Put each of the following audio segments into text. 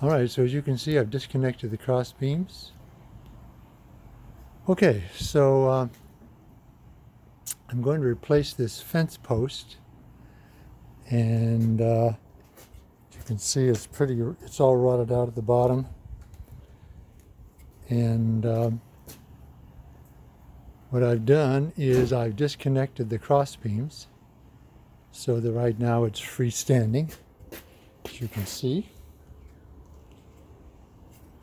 Alright, so as you can see, I've disconnected the cross beams. Okay, so I'm going to replace this fence post, and you can see it's all rotted out at the bottom. And what I've done is I've disconnected the cross beams so that right now it's freestanding, as you can see.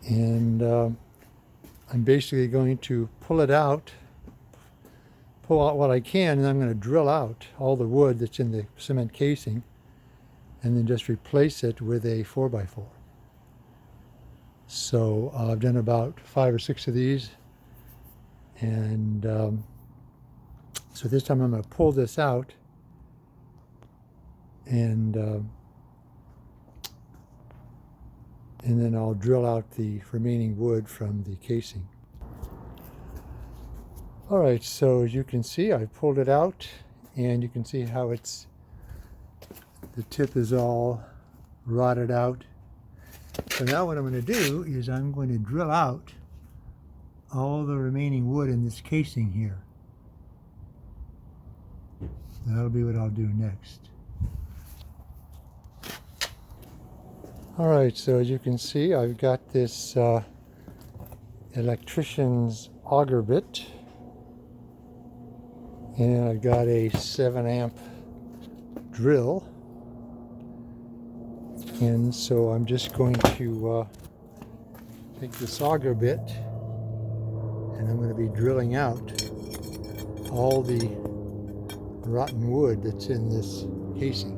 And I'm basically going to pull out what I can, and I'm going to drill out all the wood that's in the cement casing and then just replace it with a 4x4. So I've done about 5 or 6 of these, and so this time I'm going to pull this out and then I'll drill out the remaining wood from the casing. Alright, so as you can see, I've pulled it out, and you can see how the tip is all rotted out. So now what I'm going to do is I'm going to drill out all the remaining wood in this casing here. That'll be what I'll do next. Alright, so as you can see, I've got this electrician's auger bit, and I've got a 7-amp drill, and so I'm just going to take this auger bit, and I'm going to be drilling out all the rotten wood that's in this casing.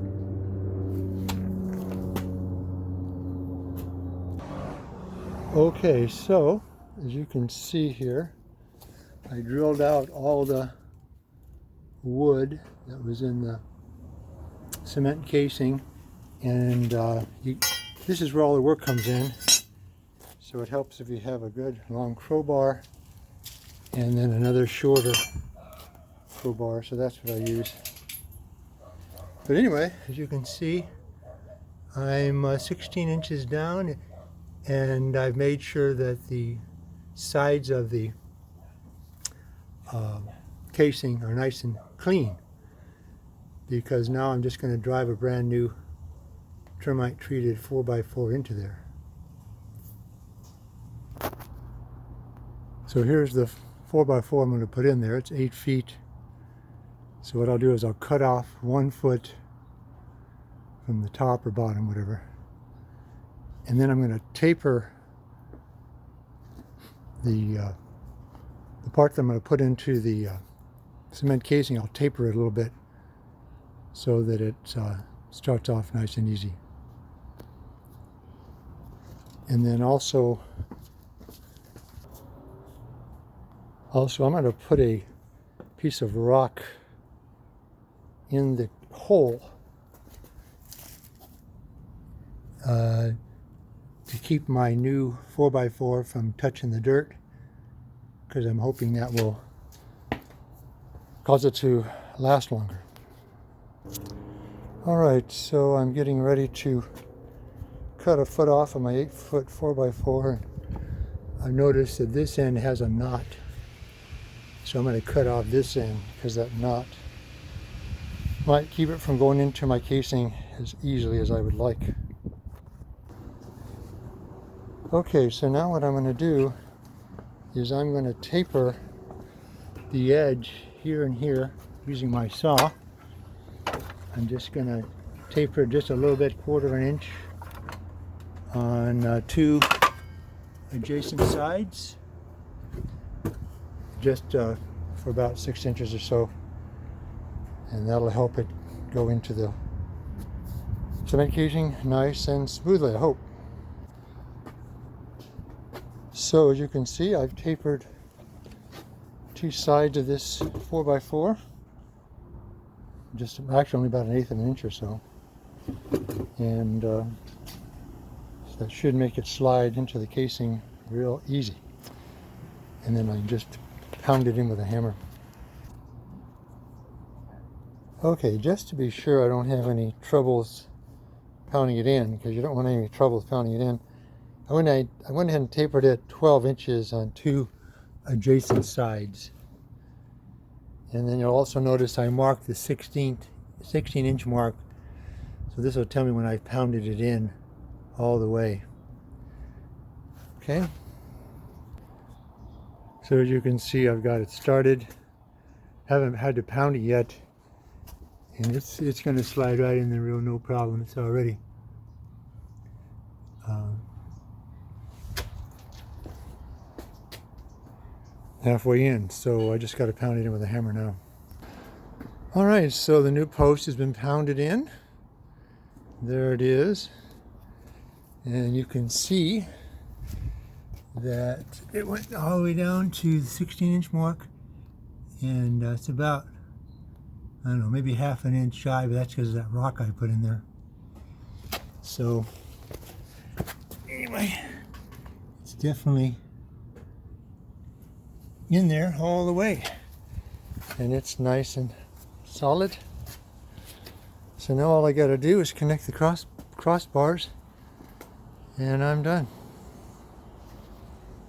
Okay, so as you can see here, I drilled out all the wood that was in the cement casing, and this is where all the work comes in. So it helps if you have a good long crowbar and then another shorter crowbar, so that's what I use. But anyway, as you can see, I'm 16 inches down, and I've made sure that the sides of the casing are nice and clean, because now I'm just going to drive a brand new termite treated 4x4 into there. So here's the 4x4 I'm going to put in there. It's 8 feet. So what I'll do is I'll cut off 1 foot from the top or bottom, whatever. And then I'm going to taper the part that I'm going to put into the cement casing. I'll taper it a little bit so that it starts off nice and easy. And then also I'm going to put a piece of rock in the hole to keep my new 4x4 from touching the dirt, because I'm hoping that will cause it to last longer. Alright, so I'm getting ready to cut a foot off of my 8-foot 4x4. I've noticed that this end has a knot, so I'm going to cut off this end, because that knot might keep it from going into my casing as easily as I would like. Okay, so now what I'm going to do is I'm going to taper the edge here and here using my saw. I'm just going to taper just a little bit, 1/4 inch on 2 adjacent sides, just for about 6 inches or so, and that'll help it go into the cement casing nice and smoothly, I hope. So as you can see, I've tapered 2 sides of this 4x4, just actually only about 1/8 of an inch or so, and so that should make it slide into the casing real easy. And then I just pound it in with a hammer. Okay, just to be sure I don't have any troubles pounding it in, because you don't want any troubles pounding it in, I went ahead and tapered it 12 inches on 2 adjacent sides. And then you'll also notice I marked the 16-inch mark. So this will tell me when I pounded it in all the way. Okay. So as you can see, I've got it started. Haven't had to pound it yet. And it's going to slide right in there real no problem. It's already halfway in. So I just got to pound it in with a hammer now. All right, so the new post has been pounded in. There it is. And you can see that it went all the way down to the 16-inch mark. And it's about, I don't know, maybe half an inch shy, but that's because of that rock I put in there. So, anyway, it's definitely in there all the way. And it's nice and solid. So now all I got to do is connect the crossbars, and I'm done.